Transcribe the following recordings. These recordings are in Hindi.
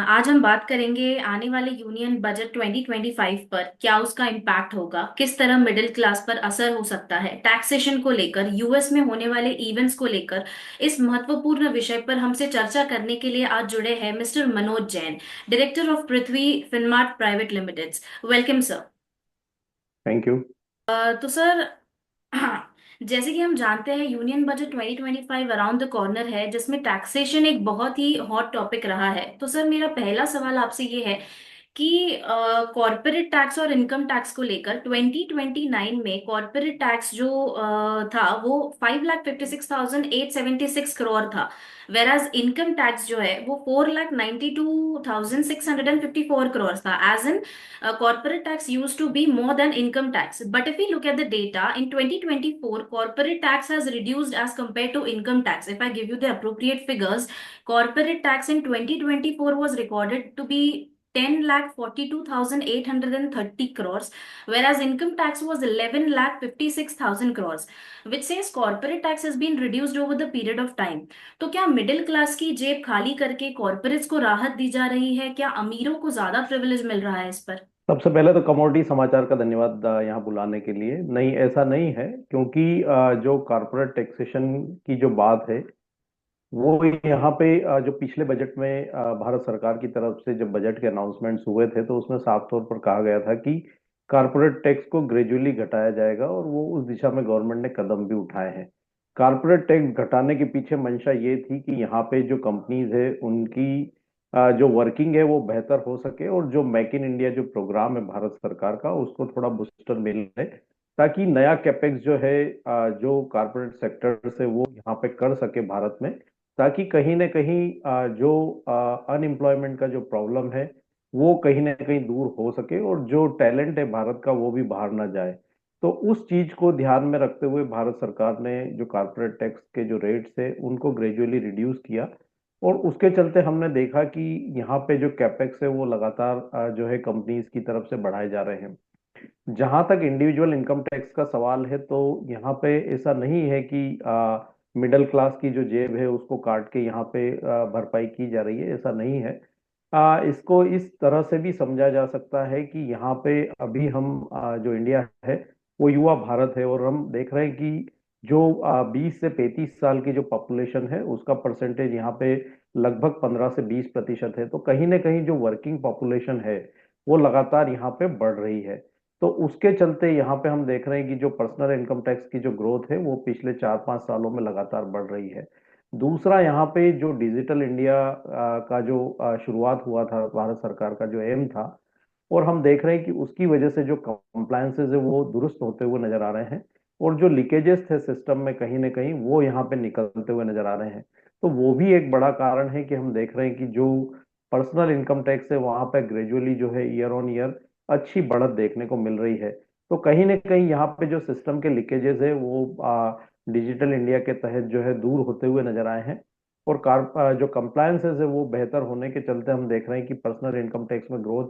आज हम बात करेंगे आने वाले यूनियन बजट 2025 पर क्या उसका इम्पैक्ट होगा, किस तरह मिडिल क्लास पर असर हो सकता है, टैक्सेशन को लेकर, यूएस में होने वाले इवेंट्स को लेकर। इस महत्वपूर्ण विषय पर हमसे चर्चा करने के लिए आज जुड़े हैं mister Manoj Jain, director of Prithvi Finmart private limited. Welcome sir. Thank you. तो सर, हाँ, जैसे कि हम जानते हैं union budget 2025 around the corner है, जिसमें टैक्सेशन एक बहुत ही हॉट टॉपिक रहा है। तो सर, मेरा पहला सवाल आपसे ये है कि कॉरपोरेट टैक्स और इनकम टैक्स को लेकर 2029 में कॉरपोरेट टैक्स जो था वो 5,56,876 करोड़ था। वेराज इनकम टैक्स जो है वो 4,92,654 करोड़ था। As in corporate tax used to be more than income tax. But if we look at the data, in 2024, corporate tax has reduced as compared to income tax. If I give you the appropriate figures, corporate tax in 2024 was recorded to be 10,42,830 crores, whereas income tax was 11,56,000 crores, which says corporate tax has been reduced over the period of time. तो क्या मिडिल क्लास की जेब खाली करके कॉर्पोरेट्स को राहत दी जा रही है? क्या अमीरों को ज्यादा प्रिविलेज मिल रहा है इस पर? सबसे पहले तो कमोडिटी समाचार का धन्यवाद यहाँ बुलाने के लिए। नहीं, ऐसा नहीं है, क्योंकि जो कॉर्पोरेट टैक्सेशन की जो बात है वो यहाँ पे जो पिछले बजट में भारत सरकार की तरफ से जब बजट के अनाउंसमेंट्स हुए थे तो उसमें साफ तौर पर कहा गया था कि कॉर्पोरेट टैक्स को ग्रेजुअली घटाया जाएगा, और वो उस दिशा में गवर्नमेंट ने कदम भी उठाए हैं। कॉर्पोरेट टैक्स घटाने के पीछे मंशा ये थी कि यहाँ पे जो कंपनीज है उनकी जो वर्किंग है वो बेहतर हो सके, और जो मेक इन इंडिया जो प्रोग्राम है भारत सरकार का उसको थोड़ा बूस्टर मिले, ताकि नया कैपेक्स जो है जो कॉर्पोरेट सेक्टर से वो यहाँ पे कर सके भारत में, ताकि कहीं ना कहीं जो अनएम्प्लॉयमेंट का जो प्रॉब्लम है वो कहीं ना कहीं दूर हो सके, और जो टैलेंट है भारत का वो भी बाहर ना जाए। तो उस चीज को ध्यान में रखते हुए भारत सरकार ने जो कॉर्पोरेट टैक्स के जो रेट्स है उनको ग्रेजुअली रिड्यूस किया, और उसके चलते हमने देखा कि यहाँ पे जो कैपेक्स है वो लगातार जो है कंपनीज की तरफ से बढ़ाए जा रहे हैं। जहां तक इंडिविजुअल इनकम टैक्स का सवाल है, तो यहाँ पे ऐसा नहीं है कि मिडिल क्लास की जो जेब है उसको काट के यहाँ पे भरपाई की जा रही है, ऐसा नहीं है। इसको इस तरह से भी समझा जा सकता है कि यहाँ पे अभी हम जो इंडिया है वो युवा भारत है, और हम देख रहे हैं कि जो 20 से 35 साल की जो पॉपुलेशन है उसका परसेंटेज यहाँ पे लगभग 15 से 20% है। तो कहीं ना कहीं जो वर्किंग पॉपुलेशन है वो लगातार यहाँ पे बढ़ रही है। तो उसके चलते यहाँ पे हम देख रहे हैं कि जो पर्सनल इनकम टैक्स की जो ग्रोथ है वो पिछले 4-5 सालों में लगातार बढ़ रही है। दूसरा, यहाँ पे जो डिजिटल इंडिया का जो शुरुआत हुआ था भारत सरकार का जो एम था, और हम देख रहे हैं कि उसकी वजह से जो कंप्लायंसेस है वो दुरुस्त होते हुए नजर आ रहे हैं, और जो लीकेजेस थे सिस्टम में कहीं ना कहीं वो यहाँ पे निकलते हुए नजर आ रहे हैं। तो वो भी एक बड़ा कारण है कि हम देख रहे हैं कि जो पर्सनल इनकम टैक्स है वहां पे ग्रेजुअली जो है ईयर ऑन ईयर अच्छी बढ़त देखने को मिल रही है। तो कहीं ना कहीं यहाँ पे जो सिस्टम के लीकेजेस है वो डिजिटल इंडिया के तहत जो है दूर होते हुए नजर आए हैं, और जो कंप्लायंसेस है वो बेहतर होने के चलते हम देख रहे हैं कि पर्सनल इनकम टैक्स में ग्रोथ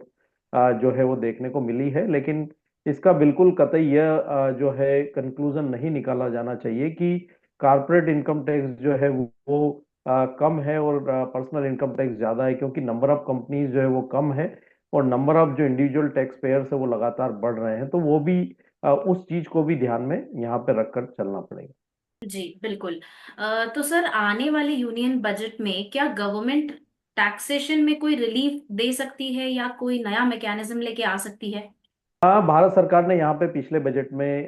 जो है वो देखने को मिली है। लेकिन इसका बिल्कुल कतई यह जो है कंक्लूजन नहीं निकाला जाना चाहिए कि कारपोरेट इनकम टैक्स जो है वो कम है और पर्सनल इनकम टैक्स ज्यादा है, क्योंकि नंबर ऑफ कंपनीज जो है वो कम है और नंबर ऑफ जो इंडिविजुअल टैक्स पेयर्स है वो लगातार बढ़ रहे हैं। तो वो भी उस चीज को भी ध्यान में यहाँ पे रखकर चलना पड़ेगा। जी बिल्कुल। तो सर, आने वाले यूनियन बजट में क्या गवर्नमेंट टैक्सेशन में कोई रिलीफ दे सकती है या कोई नया मैकेनिज्म लेके आ सकती है? हाँ, भारत सरकार ने यहाँ पे पिछले बजट में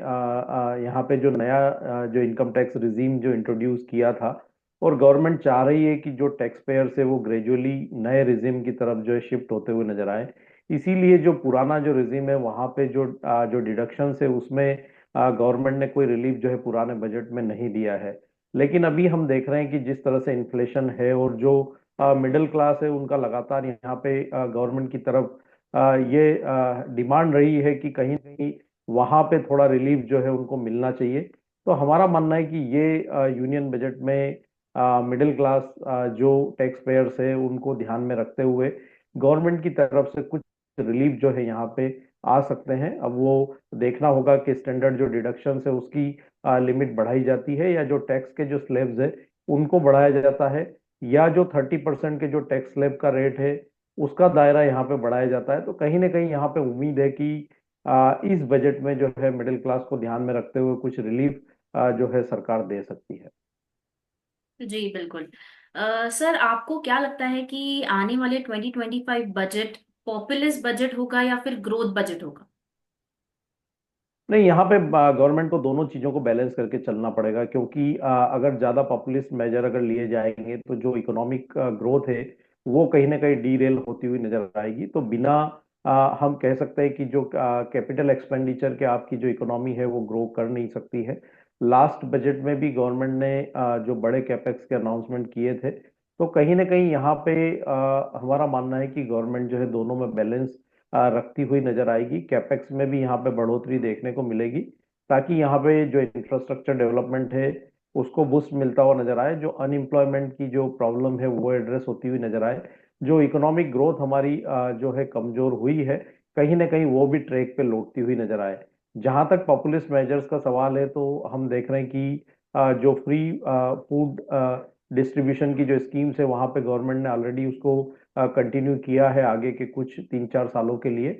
यहाँ पे जो नया जो इनकम टैक्स रिजीम जो इंट्रोड्यूस किया था, और गवर्नमेंट चाह रही है कि जो टैक्स पेयर्स है वो ग्रेजुअली नए रिजीम की तरफ जो है शिफ्ट होते हुए नजर आए। इसीलिए जो पुराना जो रिजीम है वहाँ पे जो डिडक्शन है उसमें गवर्नमेंट ने कोई रिलीफ जो है पुराने बजट में नहीं दिया है। लेकिन अभी हम देख रहे हैं कि जिस तरह से इन्फ्लेशन है और जो मिडिल क्लास है उनका लगातार यहाँ पे गवर्नमेंट की तरफ ये डिमांड रही है कि कहीं ना कहीं वहां पे थोड़ा रिलीफ जो है उनको मिलना चाहिए। तो हमारा मानना है कि ये यूनियन बजट में मिडिल क्लास जो टैक्स पेयर्स है उनको ध्यान में रखते हुए गवर्नमेंट की तरफ से कुछ रिलीफ जो है यहाँ पे आ सकते हैं। अब वो देखना होगा कि स्टैंडर्ड जो डिडक्शन है उसकी लिमिट बढ़ाई जाती है, या जो टैक्स के जो स्लैब्स है उनको बढ़ाया जाता है, या जो 30% के जो टैक्स स्लैब का रेट है उसका दायरा यहाँ पे बढ़ाया जाता है। तो कहीं ना कहीं यहाँ पे उम्मीद है कि इस बजट में जो है मिडिल क्लास को ध्यान में रखते हुए कुछ रिलीफ जो है सरकार दे सकती है। जी बिल्कुल। सर आपको क्या लगता है कि आने वाले 2025 बजट पॉपुलिस्ट बजट होगा या फिर ग्रोथ बजट होगा? नहीं, यहाँ पे गवर्नमेंट को दोनों चीजों को बैलेंस करके चलना पड़ेगा, क्योंकि अगर ज्यादा पॉपुलिस्ट मेजर अगर लिए जाएंगे तो जो इकोनॉमिक ग्रोथ है वो कहीं ना कहीं डीरेल होती हुई नजर आएगी। तो बिना हम कह सकते हैं कि जो कैपिटल एक्सपेंडिचर के आपकी जो इकोनॉमी है वो ग्रो कर नहीं सकती है। लास्ट बजट में भी गवर्नमेंट ने जो बड़े कैपेक्स के अनाउंसमेंट किए थे, तो कहीं ना कहीं यहाँ पे हमारा मानना है कि गवर्नमेंट जो है दोनों में बैलेंस रखती हुई नजर आएगी। कैपेक्स में भी यहाँ पे बढ़ोतरी देखने को मिलेगी, ताकि यहाँ पे जो इंफ्रास्ट्रक्चर डेवलपमेंट है उसको बूस्ट मिलता हुआ नजर आए, जो अनएम्प्लॉयमेंट की जो प्रॉब्लम है वो एड्रेस होती हुई नजर आए, जो इकोनॉमिक ग्रोथ हमारी जो है कमजोर हुई है कहीं ना कहीं वो भी ट्रैक पे लौटती हुई नजर आए। जहां तक पॉपुलिस्ट मेजर्स का सवाल है, तो हम देख रहे हैं कि जो फ्री फूड डिस्ट्रीब्यूशन की जो स्कीम्स है वहां पे गवर्नमेंट ने ऑलरेडी उसको कंटिन्यू किया है आगे के कुछ 3-4 सालों के लिए।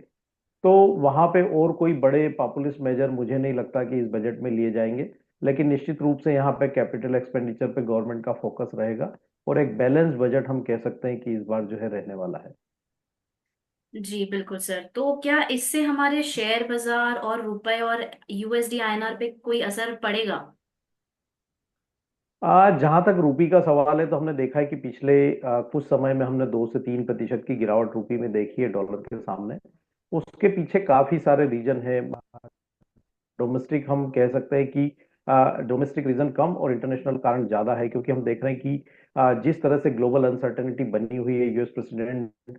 तो वहां पे और कोई बड़े पॉपुलिस्ट मेजर मुझे नहीं लगता कि इस बजट में लिए जाएंगे। लेकिन निश्चित रूप से यहाँ पे कैपिटल एक्सपेंडिचर पे गवर्नमेंट का फोकस रहेगा, और एक बैलेंस बजट हम कह सकते हैं कि इस बार जो है रहने वाला है। जी बिल्कुल सर। तो क्या इससे हमारे शेयर बाजार और रुपए और यूएसडी आईएनआर पे कोई असर पड़ेगा? जहां तक रूपी का सवाल है, तो हमने देखा है कि पिछले कुछ समय में हमने 2 से 3% की गिरावट रूपी में देखी है डॉलर के सामने। उसके पीछे काफी सारे रीजन है। डोमेस्टिक हम कह सकते हैं कि डोमेस्टिक रीजन कम और इंटरनेशनल कारण ज्यादा है, क्योंकि हम देख रहे हैं कि जिस तरह से ग्लोबल अनसर्टेनिटी बनी हुई है, यूएस प्रेसिडेंट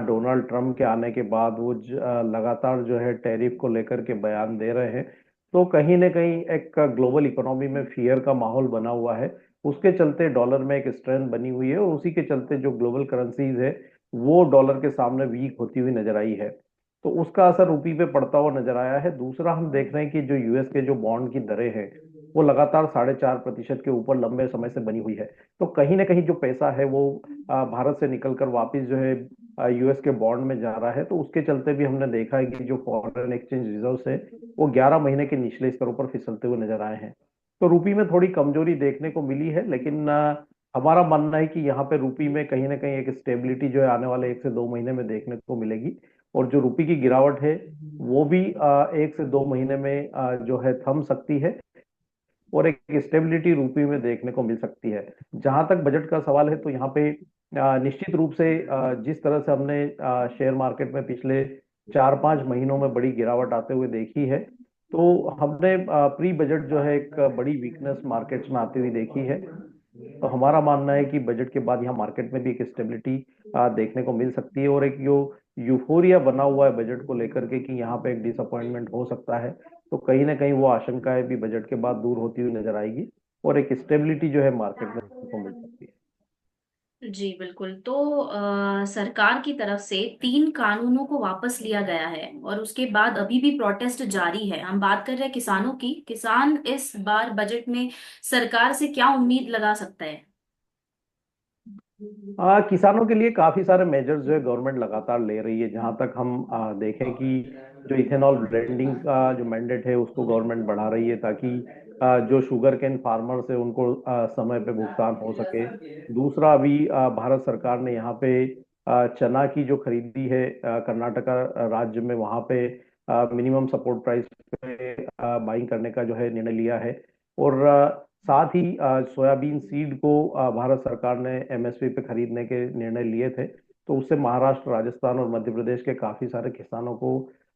डोनाल्ड ट्रंप के आने के बाद वो लगातार जो है टैरिफ को लेकर के बयान दे रहे हैं। तो कहीं ना कहीं एक ग्लोबल इकोनॉमी में फियर का माहौल बना हुआ है। उसके चलते डॉलर में एक स्ट्रेंथ बनी हुई है, और उसी के चलते जो ग्लोबल करेंसीज है वो डॉलर के सामने वीक होती हुई नजर आई है। तो उसका असर रुपी पे पड़ता हुआ नजर आया है। दूसरा, हम देख रहे हैं कि जो यूएस के जो बॉन्ड की दरें हैं वो लगातार 4.5% के ऊपर लंबे समय से बनी हुई है। तो कहीं ना कहीं जो पैसा है वो भारत से निकलकर वापस जो है यूएस के बॉन्ड में जा रहा है। तो उसके चलते भी हमने देखा है कि जो फॉरेन एक्सचेंज रिजर्व्स है वो 11 महीने के निचले स्तरों पर फिसलते हुए नजर आए हैं। तो रुपी में थोड़ी कमजोरी देखने को मिली है, लेकिन हमारा मानना है कि यहाँ पे रुपी में कहीं ना कहीं एक स्टेबिलिटी जो है आने वाले 1 से 2 महीने में देखने को मिलेगी। और जो रुपये की गिरावट है वो भी 1 से 2 महीने में जो है थम सकती है, और एक स्टेबिलिटी रुपये में देखने को मिल सकती है। जहां तक बजट का सवाल है, तो यहाँ पे निश्चित रूप से जिस तरह से हमने शेयर मार्केट में पिछले 4-5 महीनों में बड़ी गिरावट आते हुए देखी है, तो हमने प्री बजट जो है एक बड़ी वीकनेस मार्केट्स में आती हुई देखी है। तो हमारा मानना है कि बजट के बाद यहाँ मार्केट में भी एक स्टेबिलिटी देखने को मिल सकती है, और एक जो यूफोरिया बना हुआ है बजट को लेकर के कि यहाँ पे एक डिसअपॉइंटमेंट हो सकता है, तो कहीं ना कहीं वो आशंकाएं भी बजट के बाद दूर होती हुई नजर आएगी, और एक स्टेबिलिटी जो है मार्केट में देखने को मिल सकती है। जी बिल्कुल। तो सरकार की तरफ से 3 कानूनों को वापस लिया गया है और उसके बाद अभी भी प्रोटेस्ट जारी है। हम बात कर रहे हैं किसानों की। किसान इस बार बजट में सरकार से क्या उम्मीद लगा सकता है? किसानों के लिए काफी सारे मेजर्स जो है गवर्नमेंट लगातार ले रही है। जहां तक हम देखें कि जो इथेनॉल ब्लेंडिंग का जो मैंडेट है उसको गवर्नमेंट बढ़ा रही है, ताकि जो शुगर केन फार्मर्स है उनको समय पे भुगतान हो सके। दूसरा, अभी भारत सरकार ने यहाँ पे चना की जो खरीदी है कर्नाटका राज्य में, वहाँ पे मिनिमम सपोर्ट प्राइस पे बाइंग करने का जो है निर्णय लिया है। और साथ ही सोयाबीन सीड को भारत सरकार ने एमएसपी पे खरीदने के निर्णय लिए थे। तो उससे महाराष्ट्र, राजस्थान और मध्य प्रदेश के काफी सारे किसानों को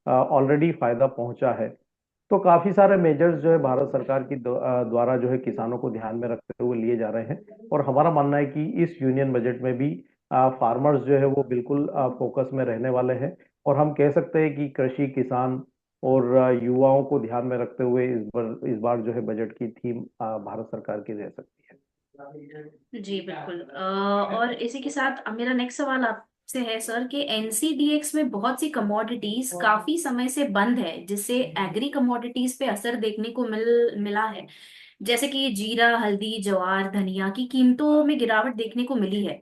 ऑलरेडी फायदा पहुंचा है। तो काफी सारे मेजर्स जो है भारत सरकार की द्वारा जो है किसानों को ध्यान में रखते हुए लिए जा रहे हैं। और हमारा मानना है कि इस यूनियन बजट में भी फार्मर्स जो है वो बिल्कुल फोकस में रहने वाले हैं। और हम कह सकते हैं कि कृषि, किसान और युवाओं को ध्यान में रखते हुए इस बार जो है बजट की थीम भारत सरकार की रह सकती है। जी बिल्कुल। और इसी के साथ अब मेरा नेक्स्ट सवाल आपसे है सर कि एनसीडीएक्स में बहुत सी कमोडिटीज काफी समय से बंद है, जिससे एग्री कमोडिटीज पे असर देखने को मिला है। जैसे कि जीरा, हल्दी, ज्वार, धनिया की कीमतों में गिरावट देखने को मिली है।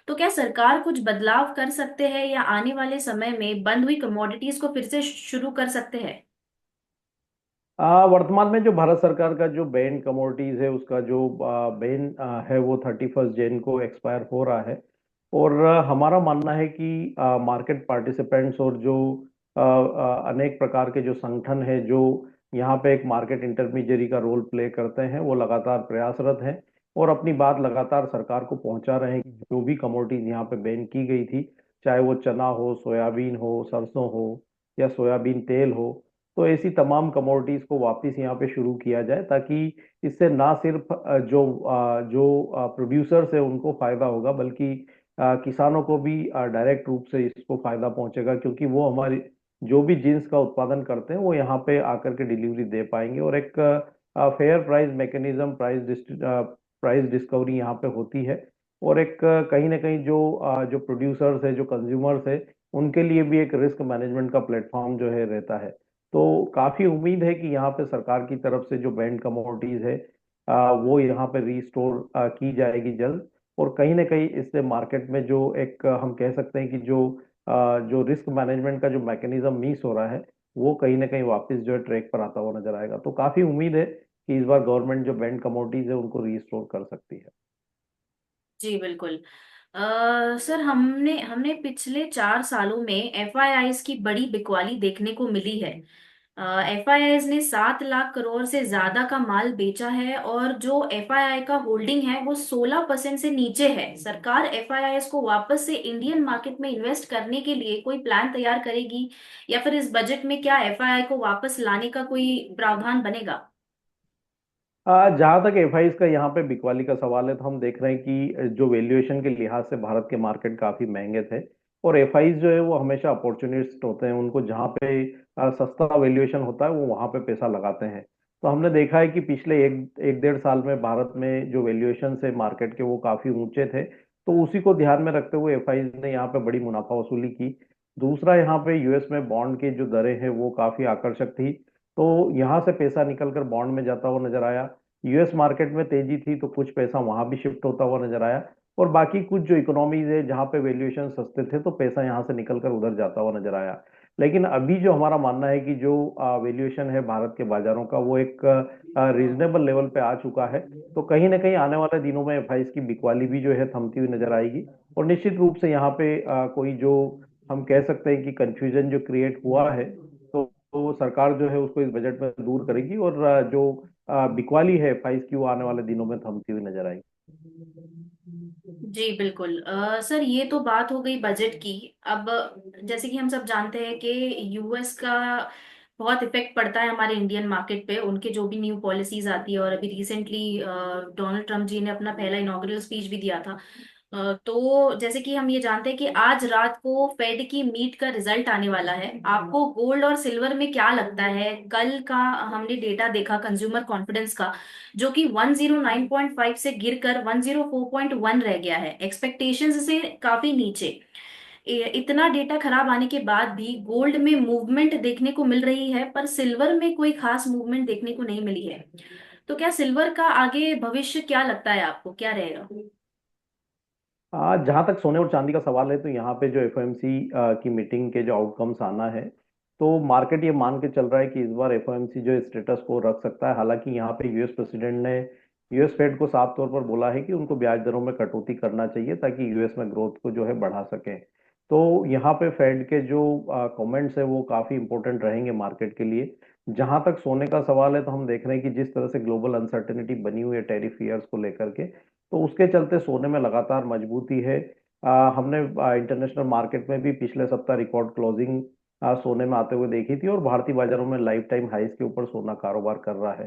तो क्या सरकार कुछ बदलाव कर सकते हैं या आने वाले समय में बंद हुई कमोडिटीज को फिर से शुरू कर सकते हैं? वर्तमान में जो भारत सरकार का जो बैन कमोडिटीज है उसका जो बैन है वो 31 जैन को एक्सपायर हो रहा है। और हमारा मानना है कि मार्केट पार्टिसिपेंट्स और जो अनेक प्रकार के जो संगठन है जो यहाँ पे एक मार्केट इंटरमीडियरी का रोल प्ले करते हैं वो लगातार प्रयासरत हैं और अपनी बात लगातार सरकार को पहुंचा रहे हैं कि जो भी कमोडिटीज यहाँ पे बैन की गई थी, चाहे वो चना हो, सोयाबीन हो, सरसों हो या सोयाबीन तेल हो, तो ऐसी तमाम कमोडिटीज को वापस यहाँ पे शुरू किया जाए ताकि इससे ना सिर्फ जो प्रोड्यूसर्स है उनको फायदा होगा बल्कि किसानों को भी डायरेक्ट रूप से इसको फायदा पहुंचेगा, क्योंकि वो हमारी जो भी जीन्स का उत्पादन करते हैं वो यहाँ पे आकर के डिलीवरी दे पाएंगे और एक fair price mechanism, price discovery यहाँ पे होती है। और एक कहीं ना कहीं जो प्रोड्यूसर्स है, जो कंज्यूमर्स है, उनके लिए भी एक रिस्क मैनेजमेंट का प्लेटफॉर्म जो है रहता है। तो काफी उम्मीद है कि यहाँ पे सरकार की तरफ से जो बैंड कमोडिटीज है वो यहाँ पे रीस्टोर की जाएगी जल्द। और कहीं ना कहीं इससे मार्केट में जो एक हम कह सकते हैं कि जो रिस्क मैनेजमेंट का जो मैकेनिज्म मिस हो रहा है वो कहीं ना कहीं वापस जो है ट्रैक पर आता हुआ नजर आएगा। तो काफी उम्मीद है कि इस बार गवर्नमेंट जो बैंड कमोडिटीज है उनको रीस्टोर कर सकती है। जी बिल्कुल। सर, हमने हमने पिछले 4 सालों में एफआईआईज की बड़ी बिकवाली देखने को मिली है। एफआईआईज ने 7 लाख करोड़ से ज्यादा का माल बेचा है और जो एफआईआई का होल्डिंग है वो 16% से नीचे है। सरकार एफआईआईज को वापस से इंडियन मार्केट में इन्वेस्ट करने के लिए कोई प्लान तैयार करेगी या फिर इस बजट में क्या एफआईआई को वापस लाने का कोई प्रावधान बनेगा? जहां तक एफआईज का यहाँ पे बिकवाली का सवाल है तो हम देख रहे हैं कि जो वैल्यूएशन के लिहाज से भारत के मार्केट काफी महंगे थे। और एफआईज जो है वो हमेशा अपॉर्चुनिस्ट होते हैं, उनको जहाँ पे सस्ता वैल्यूएशन होता है वो वहां पे पैसा लगाते हैं। तो हमने देखा है कि पिछले एक एक डेढ़ साल में भारत में जो वैल्यूएशन है मार्केट के वो काफी ऊंचे थे, तो उसी को ध्यान में रखते हुए एफआईज ने यहाँ पे बड़ी मुनाफा वसूली की। दूसरा, यहाँ पे यूएस में बॉन्ड की जो दरें हैं वो काफी आकर्षक थी, तो यहाँ से पैसा निकल कर बॉन्ड में जाता हुआ नजर आया। यूएस मार्केट में तेजी थी तो कुछ पैसा वहां भी शिफ्ट होता हुआ नजर आया। और बाकी कुछ जो इकोनॉमीज है जहाँ पे वैल्यूएशन सस्ते थे तो पैसा यहाँ से निकल कर उधर जाता हुआ नजर आया। लेकिन अभी जो हमारा मानना है कि जो वैल्यूएशन है भारत के बाजारों का वो एक रीजनेबल लेवल पे आ चुका है। तो कहीं ना कहीं आने वाले दिनों में एफआईज की बिकवाली भी जो है थमती हुई नजर आएगी। और निश्चित रूप से यहाँ पे कोई जो हम कह सकते हैं कि कंफ्यूजन जो क्रिएट हुआ है तो सरकार जो है उसको इस बजट में दूर करेगी और जो बिकवाली है प्राइस की वो आने वाले दिनों में थमती हुई नजर आएगी। जी बिल्कुल। सर, ये तो बात हो गई बजट की। अब जैसे कि हम सब जानते हैं कि यूएस का बहुत इफेक्ट पड़ता है हमारे इंडियन मार्केट पे, उनके जो भी न्यू पॉलिसीज आती है। और अभी रिसेंटली डोनाल्ड ट्रम्प जी ने अपना पहला इनॉग्रेल स्पीच भी दिया था। तो जैसे कि हम ये जानते हैं कि आज रात को फेड की मीट का रिजल्ट आने वाला है। आपको गोल्ड और सिल्वर में क्या लगता है? कल का हमने डेटा देखा कंज्यूमर कॉन्फिडेंस का, जो कि 109.5 से गिरकर 104.1 रह गया है, एक्सपेक्टेशंस से काफी नीचे। इतना डेटा खराब आने के बाद भी गोल्ड में मूवमेंट देखने को मिल रही है, पर सिल्वर में कोई खास मूवमेंट देखने को नहीं मिली है। तो क्या सिल्वर का आगे भविष्य क्या लगता है आपको, क्या रहेगा? जहां तक सोने और चांदी का सवाल है तो यहाँ पे जो एफओएमसी की मीटिंग के जो आउटकम्स आना है, तो मार्केट ये मान के चल रहा है कि इस बार एफओएमसी जो स्टेटस को रख सकता है। हालांकि यहाँ पे यूएस प्रेसिडेंट ने यूएस फेड को साफ तौर पर बोला है कि उनको ब्याज दरों में कटौती करना चाहिए ताकि यूएस में ग्रोथ को जो है बढ़ा सके। तो यहाँ पे फेड के जो कमेंट्स है वो काफी इंपॉर्टेंट रहेंगे मार्केट के लिए। जहां तक सोने का सवाल है तो हम देख रहे हैं कि जिस तरह से ग्लोबल अनसर्टेनिटी बनी हुई है टैरिफ फियर्स को लेकर के, तो उसके चलते सोने में लगातार मजबूती है। हमने इंटरनेशनल मार्केट में भी पिछले सप्ताह रिकॉर्ड क्लोजिंग सोने में आते हुए देखी थी और भारतीय बाजारों में लाइफ टाइम हाईज के ऊपर सोना कारोबार कर रहा है।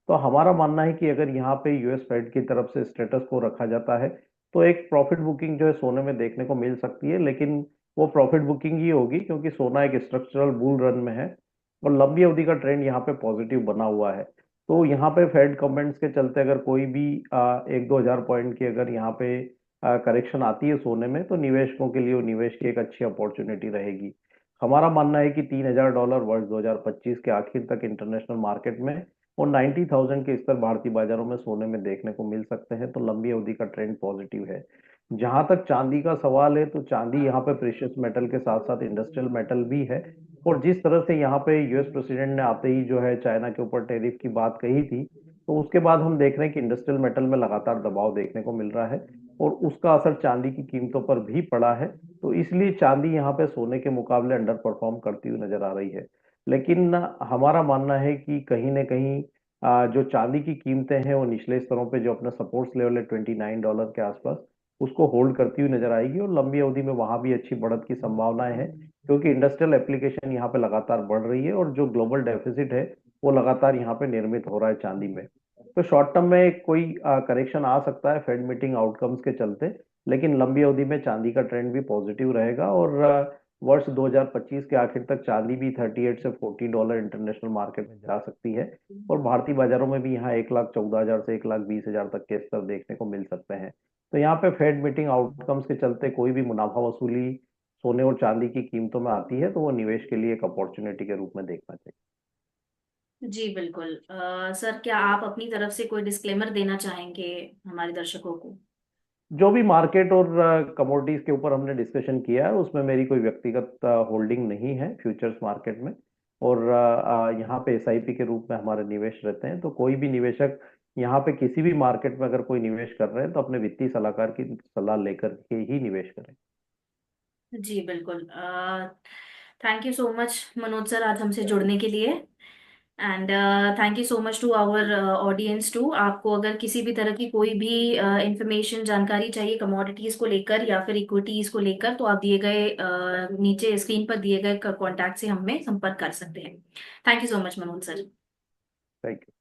तो हमारा मानना है कि अगर यहाँ पे यूएस फेड की तरफ से स्टेटस को रखा जाता है तो एक प्रॉफिट बुकिंग जो है सोने में देखने को मिल सकती है, लेकिन वो प्रॉफिट बुकिंग ही होगी क्योंकि सोना एक स्ट्रक्चरल बुल रन में है और लंबी अवधि का ट्रेंड यहाँ पे पॉजिटिव बना हुआ है। तो यहाँ पे फेड कमेंट्स के चलते अगर कोई भी 1-2 हजार पॉइंट की अगर यहाँ पे करेक्शन आती है सोने में तो निवेशकों के लिए वो निवेश की एक अच्छी अपॉर्चुनिटी रहेगी। हमारा मानना है कि $3,000 वर्ष 2025 के आखिर तक इंटरनेशनल मार्केट में और 90,000 के स्तर भारतीय बाजारों में सोने में देखने को मिल सकते हैं, तो लंबी अवधि का ट्रेंड पॉजिटिव है। जहां तक चांदी का सवाल है, तो चांदी यहाँ पे प्रेशियस मेटल के साथ साथ इंडस्ट्रियल मेटल भी है। और जिस तरह से यहाँ पे यूएस प्रेसिडेंट ने आते ही जो है चाइना के ऊपर टैरिफ की बात कही थी, तो उसके बाद हम देख रहे हैं कि इंडस्ट्रियल मेटल में लगातार दबाव देखने को मिल रहा है, और उसका असर चांदी की कीमतों पर भी पड़ा है। तो इसलिए चांदी यहाँ पे सोने के मुकाबले अंडर परफॉर्म करती हुई नजर आ रही है। लेकिन हमारा मानना है कि कहीं ना कहीं जो चांदी की कीमतें हैं वो निचले स्तरों पे जो अपना सपोर्ट्स लेवल है $29 के आसपास, उसको होल्ड करती हुई नजर आएगी, और लंबी अवधि में वहां भी अच्छी बढ़त की संभावनाएं हैं, क्योंकि इंडस्ट्रियल एप्लीकेशन यहाँ पे लगातार बढ़ रही है, और जो ग्लोबल डेफिसिट है वो लगातार यहाँ पे निर्मित हो रहा है चांदी में। तो शॉर्ट टर्म में कोई करेक्शन आ सकता है फेड मीटिंग आउटकम्स के चलते, लेकिन लंबी अवधि में चांदी का ट्रेंड भी पॉजिटिव रहेगा, और वर्ष 2025 के आखिर तक चांदी भी 38 से $40 इंटरनेशनल मार्केट में जा सकती है। और भारतीय बाजारों में भी यहाँ 1,14,000 से 1,20,000 तक के स्तर देखने को मिल सकते हैं। तो यहाँ पे फेड मीटिंग आउटकम्स के चलते कोई भी मुनाफा वसूली सोने और चांदी की कीमतों में आती है, तो वो निवेश के लिए एक अपॉर्चुनिटी के रूप में देखना चाहिए। जी बिल्कुल। सर, क्या आप अपनी तरफ से कोई डिस्क्लेमर देना चाहेंगे हमारे दर्शकों को? जो भी मार्केट और कमोडिटीज के ऊपर हमने डिस्कशन किया है, उसमें मेरी कोई व्यक्तिगत होल्डिंग नहीं है फ्यूचर्स मार्केट में। और यहाँ पे एसआईपी के रूप में हमारे निवेश रहते हैं, तो कोई भी निवेशक यहाँ पे किसी भी मार्केट में अगर कोई निवेश कर रहे हैं, तो अपने वित्तीय सलाहकार की सलाह लेकर के ही निवेश करें। जी बिल्कुल। Thank you so much Manoj sir, आज हमसे जुड़ने के लिए। And thank you so much to our audience too. आपको अगर किसी भी तरह की कोई भी इंफॉर्मेशन जानकारी चाहिए कमोडिटीज को लेकर या फिर इक्विटीज को लेकर, तो आप दिए गए नीचे स्क्रीन पर दिए गए कॉन्टैक्ट से हमें संपर्क कर सकते हैं। Thank you so much Manoj sir. Thank you.